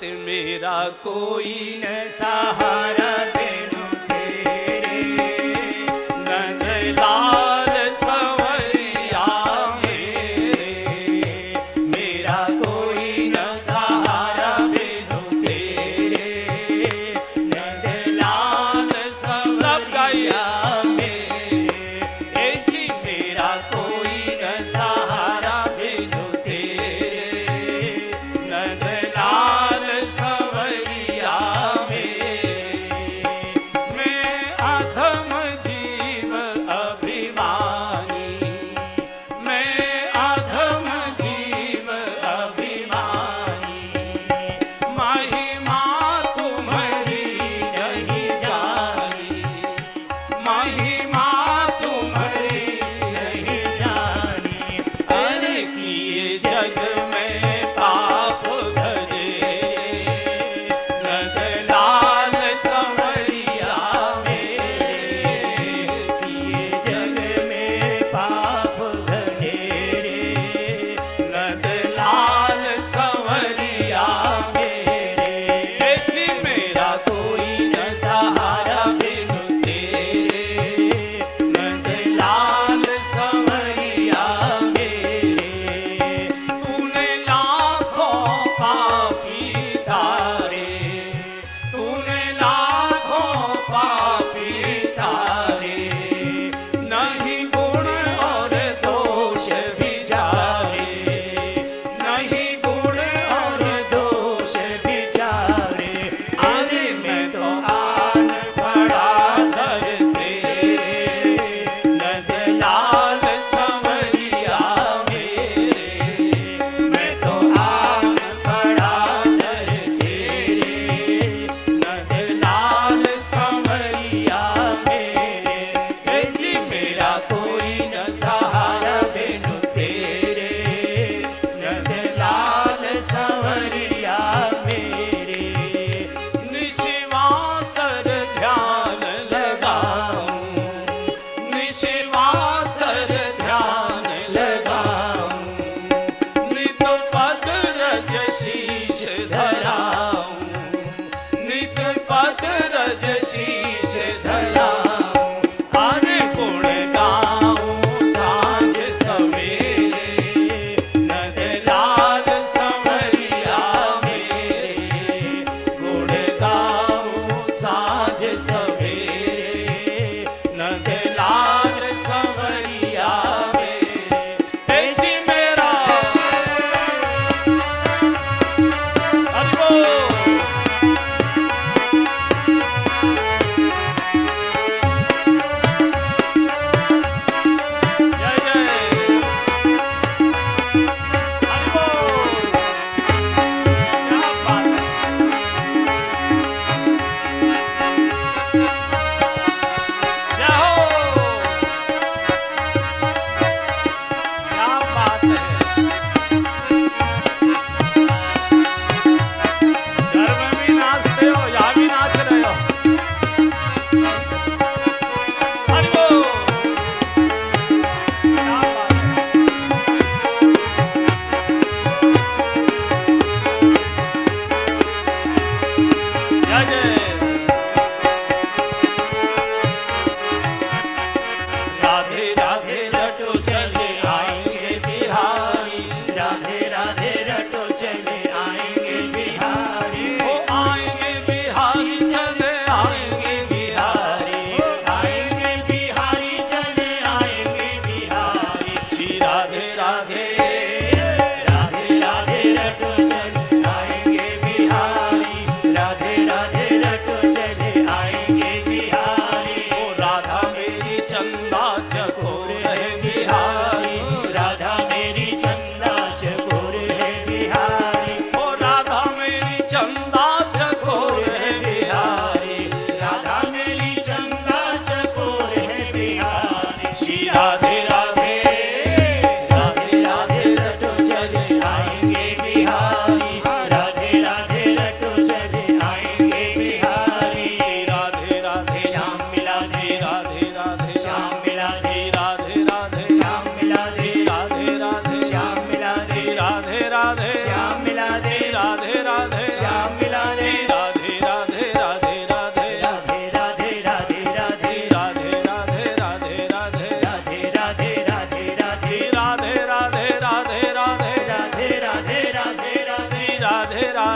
मेरा कोई न सहारा बिनु तेरे, नंदलाल संवरिया मेरे। मेरा कोई न सहारा बिनु तेरे, नंदलाल संवरिया मेरे। ए जी मेरा कोई न सहारा बिनु तेरे, नंदलाल संवरिया मेरे। मैं अधम जीव अभिमानी, मैं अधम जीव अभिमानी। महिमा तुम्हारी नहीं जानी, महिमा तुम्हारी नहीं जानी। अरे किए जग में पाप भरे, नंदलाल संवरिया मेरे। किए जग में पाप भरे, नंदलाल संवरिया मेरे। जी मेरा कोई न सहारा बिनु तेरे, नंदलाल संवरिया मेरे। तूने लाखों पापी तारे, तूने लाखों पापी तारे। नहीं गुण और दोष विचारे, नहीं गुण और दोष विचारे। अरे मैं तो आन पड़ा दर तेरे, नंदलाल संवरिया मेरे। मैं तो आन पड़ा दर तेरे, नंदलाल संवरिया मेरे। जी मेरा कोई न सहारा बिनु तेरे, नंदलाल संवरिया मेरे। निशिवासर ध्यान लगाऊं, निशिवासर ध्यान लगाऊं। नित पद रज शीश धराऊं, नित पद रज शीश धराऊं। अरे गुण गाऊं सांझ सवेरे, नंदलाल संवरिया मेरे। गुण गाऊं सांझ सवेरे, नंदलाल संवरिया मेरे। ए जी मेरा हरि बोल। जय जय हरि बोल। क्या बात है। जय हो। क्या बात है। घर में भी नाचते हो, यहाँ भी नाच रहे हो। हरि बोल। क्या बात है। जय जय। राधे राधे रटो चले आएंगे बिहारी, राधे राधे रटो चले आएंगे बिहारी। ओ आएंगे बिहारी चले आएंगे बिहारी, आएंगे बिहारी चले आएंगे बिहारी। श्री राधे राधे, राधे राधे रटो चले आएंगे बिहारी, राधे राधे रटो चले आएंगे बिहारी। ओ राधा मेरी चंदा चकोर है बिहारी, राधा मेरी चंदा चकोर है बिहारी। ओ राधा मेरी चंदा चकोर है बिहारी, राधा मेरी चंदा चकोर है बिहारी। श्री राधे राधे, राधे राधे रटो चले आएंगे बिहारी, राधे राधे रटो चले आएंगे बिहारी। राधे राधे श्याम मिला दे, राधे राधे श्याम मिला दे, राधे राधे श्याम मिला दे, राधे राधे श्याम मिला दे, राधे राधे श्याम मिला दे, राधे राधे श्याम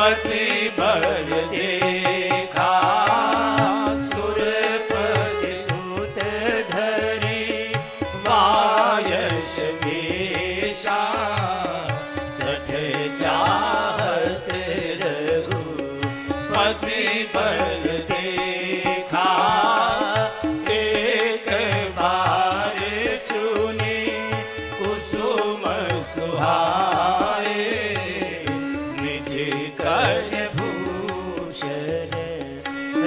पति बल देखा सुरपति सुत धरी वायस वेशा सठ चाहत रघुपति बल देखा एक बार चुने कुसुम सुहाए निज कर भूषण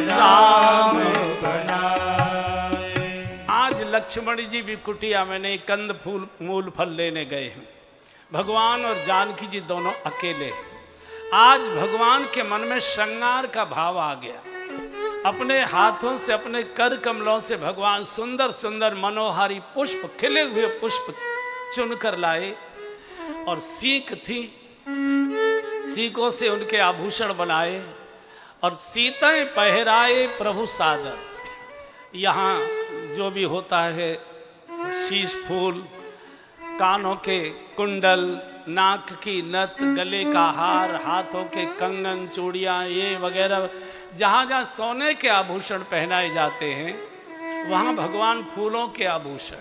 राम बनाए। आज लक्ष्मण जी भी कुटिया में नहीं, कंद फूल मूल फल लेने गए हैं। भगवान और जानकी जी दोनों अकेले। आज भगवान के मन में श्रृंगार का भाव आ गया। अपने हाथों से, अपने कर कमलों से भगवान सुंदर सुंदर मनोहारी पुष्प, खिले हुए पुष्प चुनकर लाए और सीख थी, सीखों से उनके आभूषण बनाए और सीतें पहराए प्रभु सादर। यहाँ जो भी होता है, शीश फूल, कानों के कुंडल, नाक की नथ, गले का हार, हाथों के कंगन, चूड़ियाँ, ये वगैरह जहाँ जहाँ सोने के आभूषण पहनाए जाते हैं, वहाँ भगवान फूलों के आभूषण।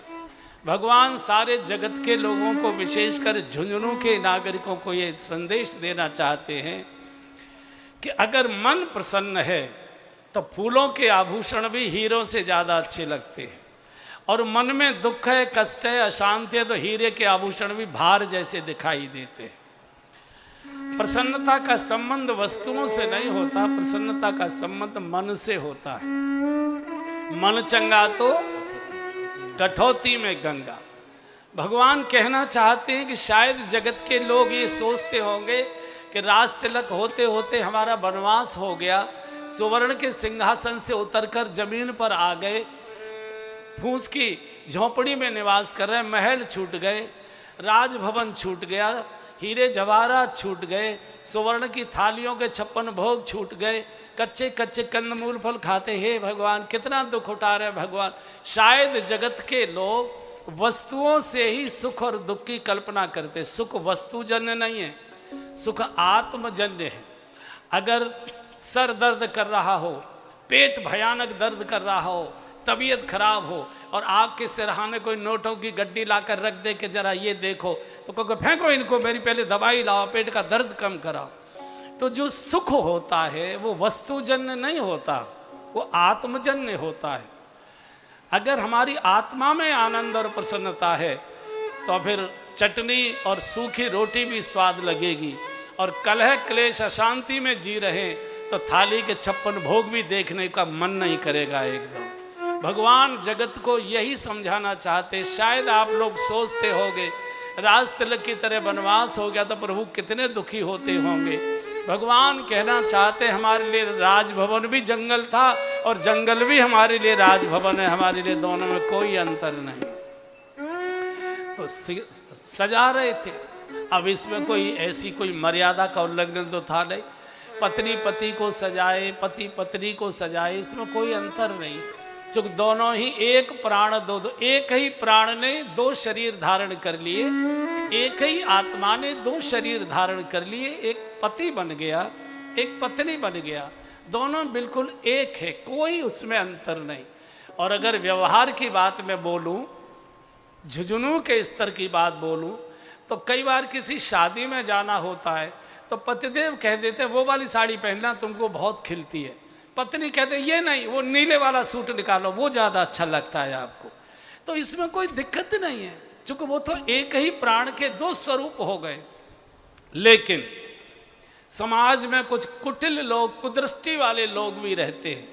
भगवान सारे जगत के लोगों को, विशेषकर झुंझुनू के नागरिकों को ये संदेश देना चाहते हैं कि अगर मन प्रसन्न है तो फूलों के आभूषण भी हीरों से ज़्यादा अच्छे लगते हैं, और मन में दुख है, कष्ट है, अशांति है तो हीरे के आभूषण भी भार जैसे दिखाई देते हैं। प्रसन्नता का संबंध वस्तुओं से नहीं होता, प्रसन्नता का संबंध मन से होता है। मन चंगा तो कठौती में गंगा। भगवान कहना चाहते हैं कि शायद जगत के लोग ये सोचते होंगे कि राज तिलक होते होते हमारा वनवास हो गया, सुवर्ण के सिंहासन से उतरकर जमीन पर आ गए, फूस की झोंपड़ी में निवास कर रहे, महल छूट गए, राजभवन छूट गया, हीरे जवाहरात छूट गए, सुवर्ण की थालियों के 56 भोग छूट गए, कच्चे कच्चे कंदमूल फल खाते। हे भगवान, कितना दुख उठा रहे भगवान। शायद जगत के लोग वस्तुओं से ही सुख और दुख की कल्पना करते। सुख वस्तुजन्य नहीं है, सुख आत्मजन्य है। अगर सर दर्द कर रहा हो, पेट भयानक दर्द कर रहा हो, तबीयत खराब हो और आग के सिरहाने कोई नोटों की गड्डी लाकर रख दे के जरा ये देखो, तो कहो फेंको इनको, मेरी पहले दवाई लाओ, पेट का दर्द कम कराओ। तो जो सुख होता है वो वस्तुजन्य नहीं होता, वो आत्मजन्य होता है। अगर हमारी आत्मा में आनंद और प्रसन्नता है तो फिर चटनी और सूखी रोटी भी स्वाद लगेगी, और कलह क्लेश अशांति में जी रहे तो थाली के 56 भोग भी देखने का मन नहीं करेगा एकदम। भगवान जगत को यही समझाना चाहते। शायद आप लोग सोचते होंगे राज तिलक की तरह वनवास हो गया तो प्रभु कितने दुखी होते होंगे। भगवान कहना चाहते हमारे लिए राजभवन भी जंगल था और जंगल भी हमारे लिए राजभवन है, हमारे लिए दोनों में कोई अंतर नहीं। तो सजा रहे थे। अब इसमें कोई ऐसी कोई मर्यादा का उल्लंघन तो था नहीं। पत्नी पति को सजाए, पति पत्नी को सजाए, इसमें कोई अंतर नहीं। चूंकि दोनों ही एक प्राण दो, एक ही प्राण ने 2 शरीर धारण कर लिए, एक ही आत्मा ने 2 शरीर धारण कर लिए। एक पति बन गया, एक पत्नी बन गया, दोनों बिल्कुल एक है, कोई उसमें अंतर नहीं। और अगर व्यवहार की बात मैं बोलूं, झुंझुनू के स्तर की बात बोलूं, तो कई बार किसी शादी में जाना होता है तो पतिदेव कह देते वो वाली साड़ी पहनना, तुमको बहुत खिलती है। पत्नी कहते ये नहीं, वो नीले वाला सूट निकालो, वो ज़्यादा अच्छा लगता है आपको। तो इसमें कोई दिक्कत नहीं है, चूँकि वो तो एक ही प्राण के 2 स्वरूप हो गए। लेकिन समाज में कुछ कुटिल लोग, कुदृष्टि वाले लोग भी रहते हैं,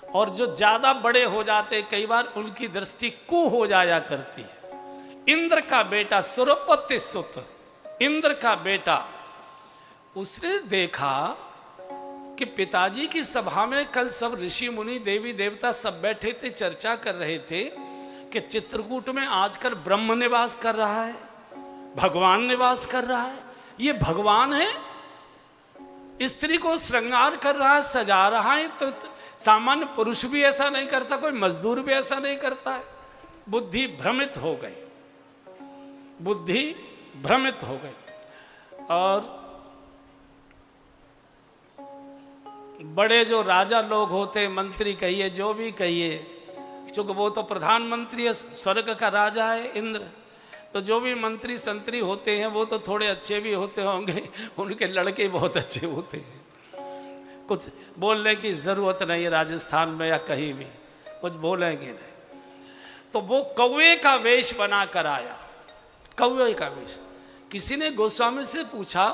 और जो ज़्यादा बड़े हो जाते कई बार उनकी दृष्टि कु हो जाया करती है। इंद्र का बेटा सुरपति सुत, इंद्र का बेटा, उसने देखा कि पिताजी की सभा में कल सब ऋषि मुनि देवी देवता सब बैठे थे, चर्चा कर रहे थे कि चित्रकूट में आजकल ब्रह्म निवास कर रहा है, भगवान निवास कर रहा है। ये भगवान है, स्त्री को श्रृंगार कर रहा है, सजा रहा है। तो सामान्य पुरुष भी ऐसा नहीं करता, कोई मजदूर भी ऐसा नहीं करता है। बुद्धि भ्रमित हो गई, बुद्धि भ्रमित हो गई। और बड़े जो राजा लोग होते, मंत्री कहिए, जो भी कहिए, चूंकि वो तो प्रधानमंत्री है, स्वर्ग का राजा है इंद्र, तो जो भी मंत्री संतरी होते हैं वो तो थोड़े अच्छे भी होते होंगे, उनके लड़के बहुत अच्छे होते हैं। कुछ बोलने की ज़रूरत नहीं है राजस्थान में या कहीं भी, कुछ बोलेंगे नहीं। तो वो कौवे का वेश बना कर आया, कौवे का वेश। किसी ने गोस्वामी से पूछा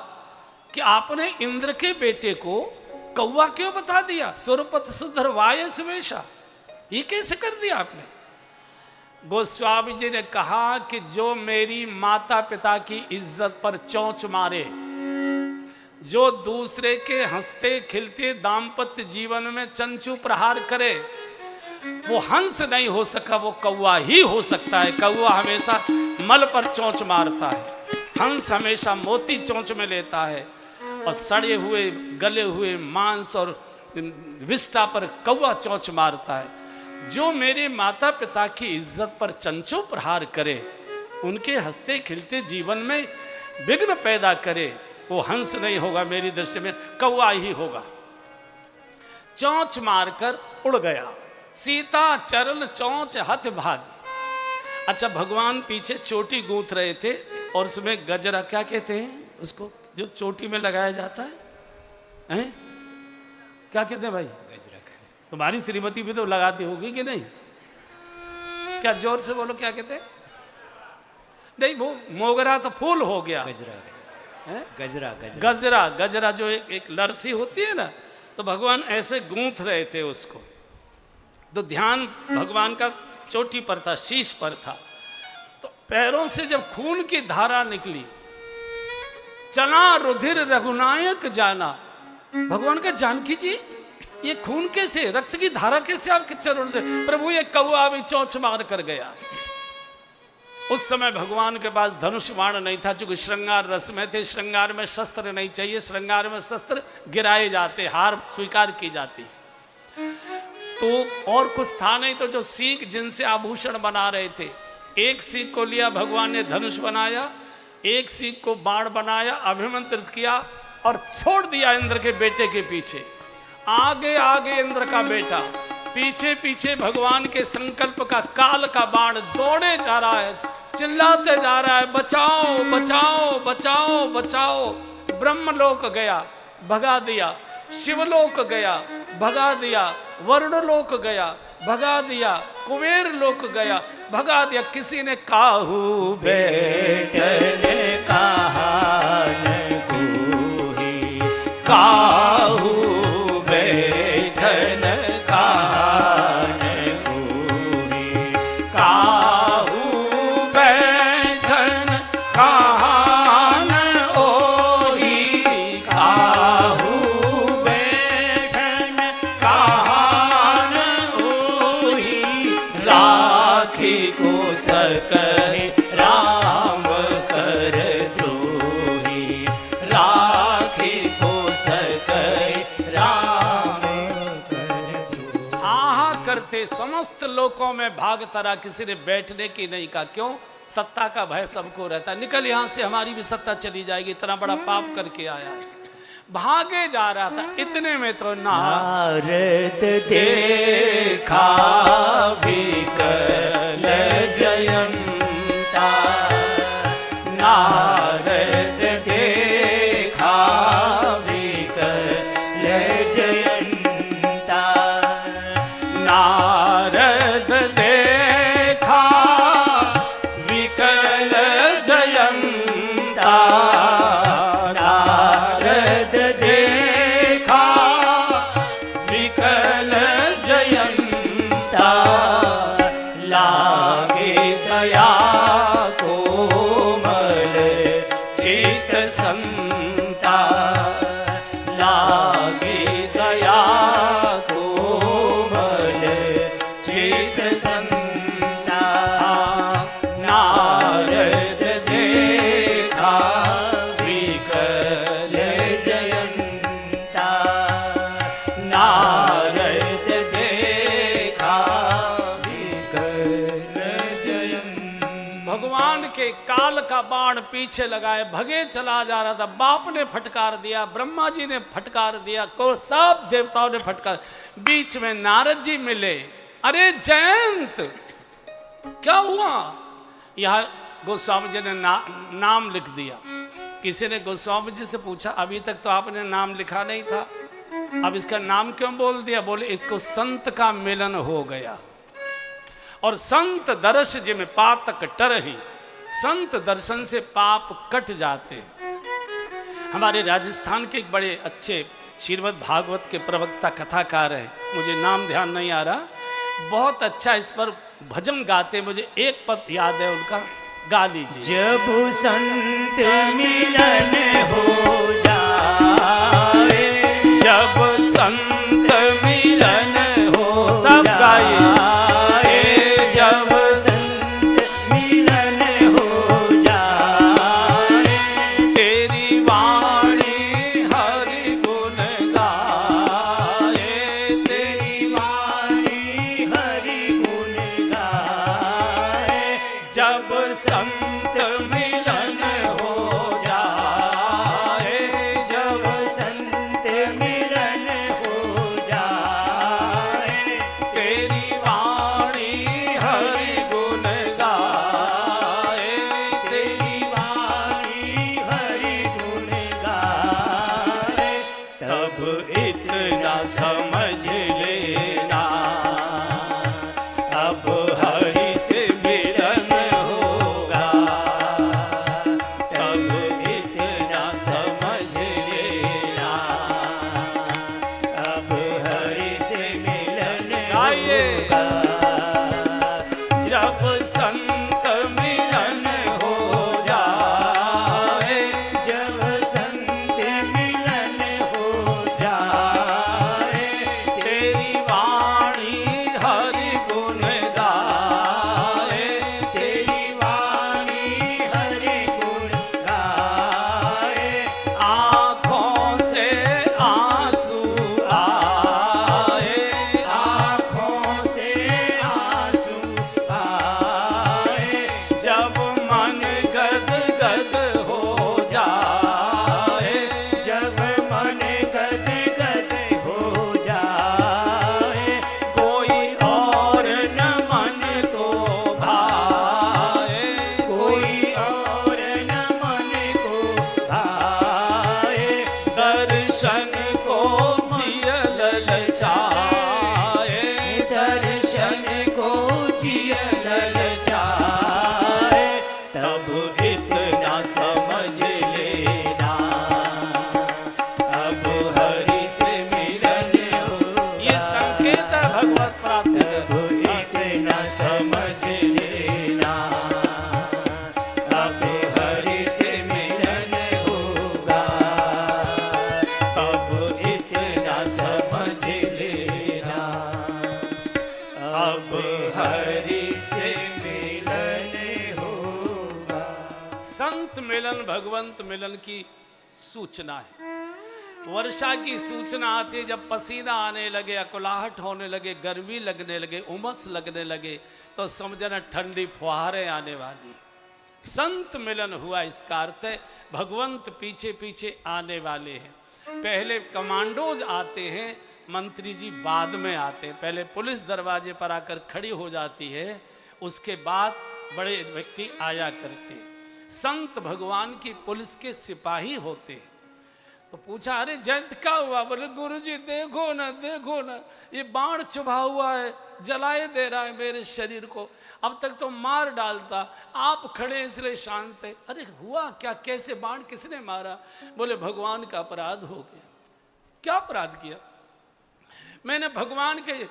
कि आपने इंद्र के बेटे को कौवा क्यों बता दिया? सुरपत सुधर वाय सुवेशा, ये कैसे कर दिया आपने? गोस्वामी जी ने कहा कि जो मेरी माता पिता की इज्जत पर चोंच मारे, जो दूसरे के हंसते खिलते दाम्पत्य जीवन में चंचू प्रहार करे, वो हंस नहीं हो सका, वो कौवा ही हो सकता है। कौवा हमेशा मल पर चोंच मारता है, हंस हमेशा मोती चोंच में लेता है, और सड़े हुए गले हुए मांस और विष्ठा पर कौवा चोंच मारता है। जो मेरे माता पिता की इज्जत पर चंचू प्रहार करे, उनके हंसते खिलते जीवन में विघ्न पैदा करे, वो हंस नहीं होगा, मेरी दृष्टि में कौवा ही होगा। चोंच मारकर उड़ गया, सीता चरण चोंच हथ भाग। अच्छा, भगवान पीछे चोटी गूंथ रहे थे और उसमें गजरा, क्या कहते हैं उसको जो चोटी में लगाया जाता है, क्या कहते हैं भाई? गजरा। तुम्हारी श्रीमती भी तो लगाती होगी कि नहीं? क्या जोर से बोलो, क्या कहते हैं? नहीं, वो मोगरा तो फूल हो गया, गजरा गजरा गजरा गजरा गजरा जो एक लरसी होती है ना, तो भगवान ऐसे गूंथ रहे थे उसको। तो ध्यान भगवान का चोटी पर था, शीश पर था। तो पैरों से जब खून की धारा निकली, चला रुधिर रघुनायक जाना। भगवान का जानकी जी, ये खून कैसे, रक्त की धारा कैसे आपके चरणों से? प्रभु, ये कौवा भी चोंच मार कर गया। उस समय भगवान के पास धनुष बाण नहीं था, चूंकि श्रृंगार रस में थे। श्रृंगार में शस्त्र नहीं चाहिए, श्रृंगार में शस्त्र गिराए जाते, हार स्वीकार की जाती। तो और कुछ था नहीं, तो जो सीख जिनसे आभूषण बना रहे थे, एक सीख को लिया भगवान ने, धनुष बनाया, एक सीख को बाण बनाया, अभिमंत्रित किया और छोड़ दिया इंद्र के बेटे के पीछे। आगे आगे इंद्र का बेटा, पीछे पीछे भगवान के संकल्प का काल का बाण दौड़े जा रहा है, चिल्लाते जा रहा है, बचाओ बचाओ बचाओ बचाओ। ब्रह्मलोक गया, भगा दिया, शिवलोक गया, भगा दिया, वरुणलोक गया, भगा दिया, कुबेर लोक गया, भगा दिया। किसी ने काहू बैठने कहा न कोई, काहू बैठन कहा न कोई, काहू बैठन कहा न ओही, काहू बैठन कहा न ओही, राखी को सकहि राम कर द्रोही, राखी को सकहि राम कर द्रोही। आहा करते समस्त लोकों में भाग तरा, किसी ने बैठने की नहीं कहा। क्यों? सत्ता का भय सबको रहता, निकल यहां से, हमारी भी सत्ता चली जाएगी, इतना बड़ा पाप करके आया है। भागे जा रहा था, इतने में तो नारद देखा विकल जयंता, नारद देखा विकल जयंता, नारद देखा विकल जयंता, नारद देखा विकल जयंता, लागे दया कोमल बाण पीछे लगाए भगे चला जा रहा था। बाप ने फटकार दिया, ब्रह्मा जी ने फटकार दिया, को सब देवताओं ने फटकार। बीच में नारद जी मिले। अरे जयंत क्या हुआ? यहाँ गोस्वामी जी ने नाम लिख दिया। किसी ने गोस्वामी जी से पूछा अभी तक तो आपने नाम लिखा नहीं था, अब इसका नाम क्यों बोल दिया? बोले इसको संत का मिलन हो गया। और संत दर्श जिम पातक टरही, संत दर्शन से पाप कट जाते हैं। हमारे राजस्थान के एक बड़े अच्छे श्रीमद् भागवत के प्रवक्ता कथाकार है, मुझे नाम ध्यान नहीं आ रहा, बहुत अच्छा इस पर भजन गाते। मुझे एक पद याद है उनका, गा लीजिए। जब संत मिलन हो जाए, जब संत मिलन हो, सब गाइए। जब संत मिलन हो जाए, तेरी वाणी हरि गुण गाए, तेरी वाणी हरि गुण गाए। जब संत मिलन हो जाए, जब संत मिलन हो जाए, तेरी वाणी हरि गुण गाए, तेरी वाणी हरि गुण गाए। तब इतना समझ लेना अब हरि से मिलन होगा। तब इतना समझ लेना अब हरि से मिलन गाइए। होगा। जब संत मिलन हो जाए, जब संत मिलन हो जाए, तेरी वाणी हरि गुण गाए, तेरी वाणी हरि गुण गाए। आँखों से आंसू आए, आँखों से आंसू आए, जब मन गद गद हो जाए, जब मन गद गद हो जाए, कोई और न मन को भाए, कोई और न मन को भाए। दर्शन को जिय ललचाए, दर्शन को जिय ललचाए। तब इतना समझ लेना अब हरि से मिलन हो। ये संकेत है भगवत प्राप्ति का। इतना समझ लेना अब हरि से मिलन होगा। तब इतना समझ लेना अब हरि से मिलन होगा। संत मिलन भगवंत मिलन की सूचना है। वर्षा की सूचना आती है जब पसीना आने लगे, अकुलाहट होने लगे, गर्मी लगने लगे, उमस लगने लगे, तो समझना ठंडी फुहारें आने वाली। संत मिलन हुआ, इसका अर्थ है भगवंत पीछे पीछे आने वाले हैं। पहले कमांडोज आते हैं, मंत्री जी बाद में आते हैं। पहले पुलिस दरवाजे पर आकर खड़ी हो जाती है, उसके बाद बड़े व्यक्ति आया करते हैं। संत भगवान की पुलिस के सिपाही होते हैं। तो पूछा अरे जयंत क्या हुआ? बोले गुरुजी देखो ना, देखो ना, ये बाण चुभा हुआ है, जलाए दे रहा है मेरे शरीर को। अब तक तो मार डालता, आप खड़े इसलिए शांत है। अरे हुआ क्या, कैसे, बाण किसने मारा? बोले भगवान का अपराध हो गया। क्या अपराध किया? मैंने भगवान के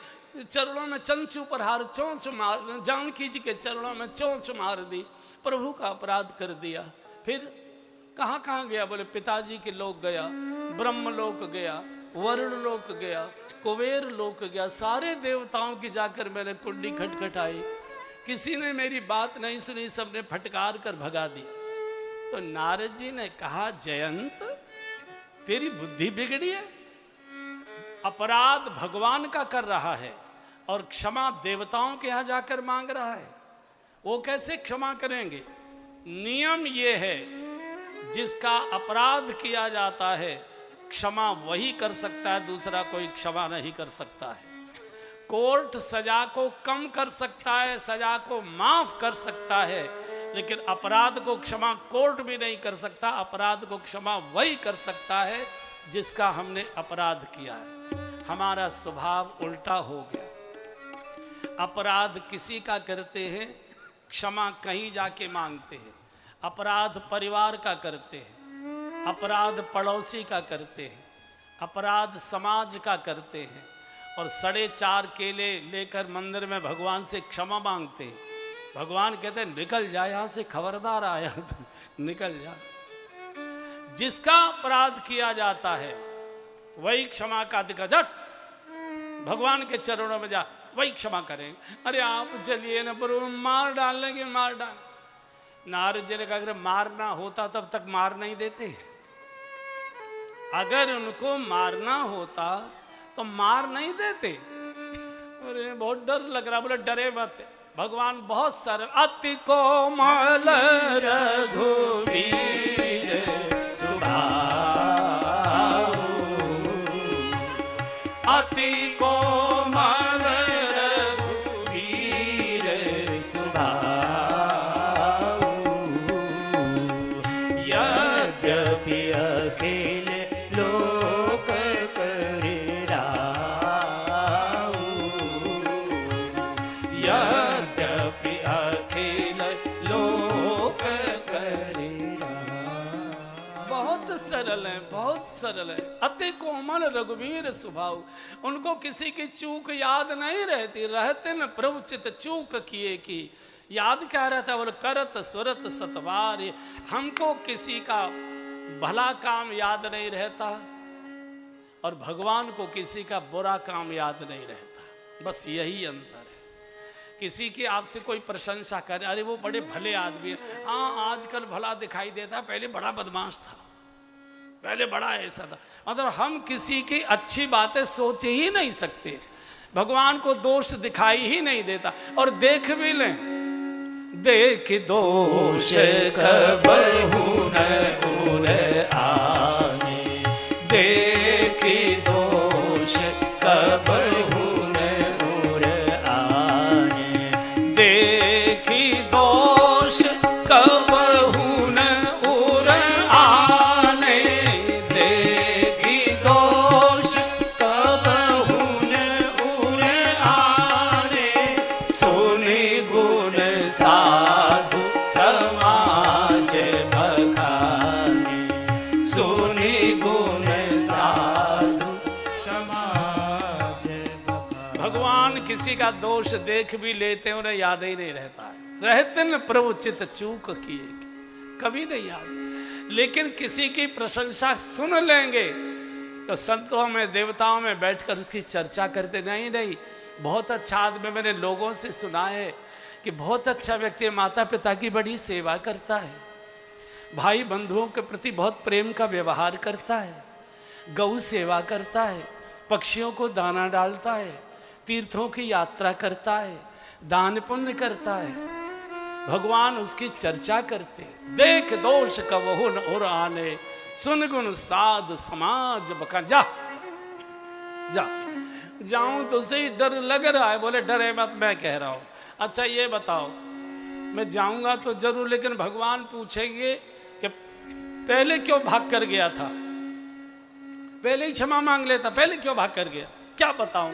चरणों में चंचू पर हार चोंच मार, जानकी जी के चरणों में चोंच मार दी, प्रभु का अपराध कर दिया। फिर कहाँ कहाँ गया? बोले पिताजी के लोक गया, ब्रह्मलोक गया, वरुण लोक गया, कुबेर लोक गया, सारे देवताओं की जाकर मैंने कुंडी खटखटाई, किसी ने मेरी बात नहीं सुनी, सबने फटकार कर भगा दी। तो नारद जी ने कहा जयंत तेरी बुद्धि बिगड़ी है, अपराध भगवान का कर रहा है और क्षमा देवताओं के यहाँ जाकर मांग रहा है, वो कैसे क्षमा करेंगे? नियम ये है, जिसका अपराध किया जाता है क्षमा वही कर सकता है, दूसरा कोई क्षमा नहीं कर सकता है। कोर्ट सजा को कम कर सकता है, सजा को माफ कर सकता है, लेकिन अपराध को क्षमा कोर्ट भी नहीं कर सकता। अपराध को क्षमा वही कर सकता है जिसका हमने अपराध किया है। हमारा स्वभाव उल्टा हो गया। अपराध किसी का करते हैं, क्षमा कहीं जाके मांगते हैं। अपराध परिवार का करते हैं, अपराध पड़ोसी का करते हैं, अपराध समाज का करते हैं, और 4.5 केले लेकर मंदिर में भगवान से क्षमा मांगते हैं। भगवान कहते हैं निकल जा यहाँ से, खबरदार आया तुम, निकल जा। जिसका अपराध किया जाता है वही क्षमा का अधिकार, जट भगवान के चरणों में जा, वही क्षमा करेंगे। अरे आप चलिए ना, पर मार डालेंगे, मार डाल। नारद जी ने कहा अगर मारना होता तब तक मार नहीं देते। अगर उनको मारना होता तो मार नहीं देते। अरे बहुत डर लग रहा, बोले डरे मत, भगवान बहुत सरल। अति कोमल रघुवीर स्वभाव, अति कोमल रघुवीर स्वभाव, यद्यपि अखिल लोक करे राव, यद्यपि अखिल लोक करे राव। बहुत सरल है, बहुत सरल है। अति कोमल रघुवीर स्वभाव, उनको किसी की चूक याद नहीं रहती। रहते न प्रभु चित चूक किए की, याद क्या रहता है, बोले करत सुरत सतवार। हमको किसी का भला काम याद नहीं रहता और भगवान को किसी का बुरा काम याद नहीं रहता। बस यही अंतर है। किसी की आपसे कोई प्रशंसा करे, अरे वो बड़े भले आदमी है, हाँ आजकल भला दिखाई देता, पहले बड़ा बदमाश था, पहले बड़ा ऐसा था। मतलब हम किसी की अच्छी बातें सोच ही नहीं सकते। भगवान को दोष दिखाई ही नहीं देता, और देख भी लें, देख दोष कबहु न उर आने, देख दोष कबहु न उर आने, देख दोष कबहु न उर आने, देख दोष कबहु न उर आने, सुनि गुण साधु समाज बखाने, सुनि गुण साधु समाज बखाने। भगवान किसी का दोष देख भी लेते हैं, उन्हें याद ही नहीं रहता है। रहते न प्रभु चित चूक किए, कभी नहीं याद। लेकिन किसी की प्रशंसा सुन लेंगे तो संतों में देवताओं में बैठकर उसकी चर्चा करते, नहीं नहीं बहुत अच्छा आदमी, मैंने लोगों से सुना है कि बहुत अच्छा व्यक्ति, माता पिता की बड़ी सेवा करता है, भाई बंधुओं के प्रति बहुत प्रेम का व्यवहार करता है, गौ सेवा करता है, पक्षियों को दाना डालता है, तीर्थों की यात्रा करता है, दान पुण्य करता है। भगवान उसकी चर्चा करते, देख दोष कबहु न उर आने, सुन गुण साध समाज बका। जा जा, जाऊं तो सही, डर लग रहा है। बोले डरे मत, मैं कह रहा हूं। अच्छा ये बताओ, मैं जाऊंगा तो जरूर, लेकिन भगवान पूछेंगे कि पहले क्यों भाग कर गया था, पहले ही क्षमा मांग लेता, पहले क्यों भाग कर गया, क्या बताऊं।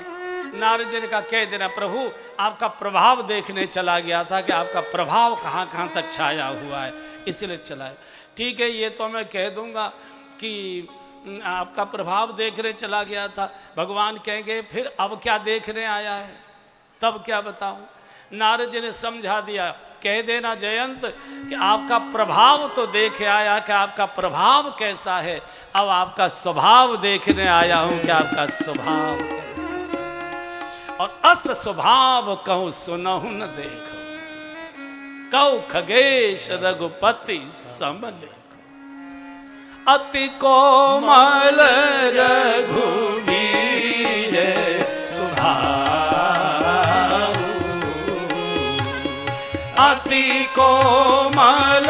नारद जी ने कहा कह देना प्रभु आपका प्रभाव देखने चला गया था कि आपका प्रभाव कहाँ कहाँ तक छाया हुआ है, इसलिए चला है। ठीक है, ये तो मैं कह दूंगा कि आपका प्रभाव देखने चला गया था। भगवान कहेंगे फिर अब क्या देखने आया है, तब क्या बताऊं। नारद जी ने समझा दिया, कह देना जयंत कि आपका प्रभाव तो देख आया कि आपका प्रभाव कैसा है, अब आपका स्वभाव देखने आया हूं कि आपका स्वभाव कैसा है। और अस स्वभाव कहूं सुनहु न देखो, कहूं खगेश रघुपति सम लेखो। अति कोमल रघुवीर स्वभाव, अति कोमल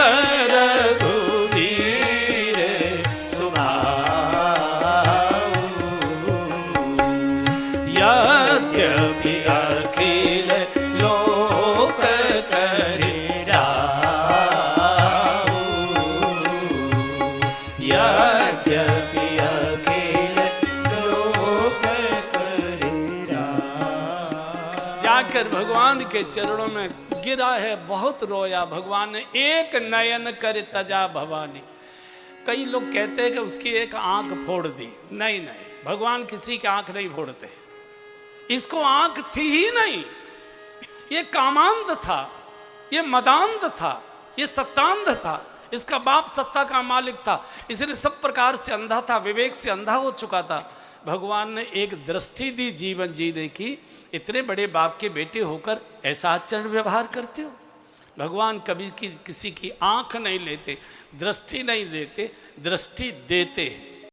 आकर भगवान के चरणों में गिरा है, बहुत रोया। भगवान ने एक नयन कर तजा भवानी। कई लोग कहते हैं कि उसकी एक आंख फोड़ दी। नहीं नहीं, भगवान किसी की आंख नहीं फोड़ते। इसको आंख थी ही नहीं। ये कामांध था, ये मदांध था, ये सत्तांध था। इसका बाप सत्ता का मालिक था, इसलिए सब प्रकार से अंधा था, विवेक से अंधा हो चुका था। भगवान ने एक दृष्टि दी जीवन जीने की। इतने बड़े बाप के बेटे होकर ऐसा आचरण व्यवहार करते हो। भगवान कभी किसी की आंख नहीं लेते, दृष्टि नहीं देते, दृष्टि देते हैं।